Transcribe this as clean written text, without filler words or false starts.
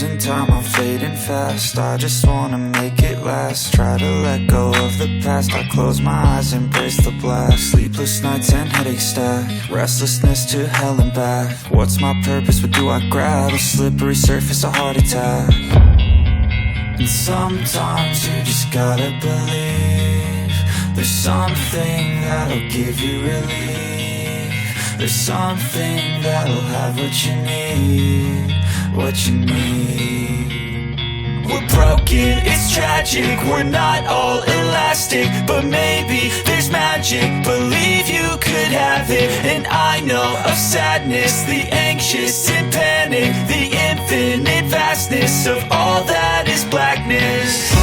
losing time, I'm fading fast. I just wanna make it last. Try to let go of the past. I close my eyes, embrace the blast. Sleepless nights and headache stack. Restlessness to hell and back. What's my purpose, what do I grab? A slippery surface, a heart attack. And sometimes you just gotta believe there's something that'll give you relief. There's something that'll have what you need, what you need. We're broken, it's tragic, we're not all elastic, but maybe there's magic, believe you could have it. And I know of sadness, the anxious and panic, the infinite vastness of all that is blackness.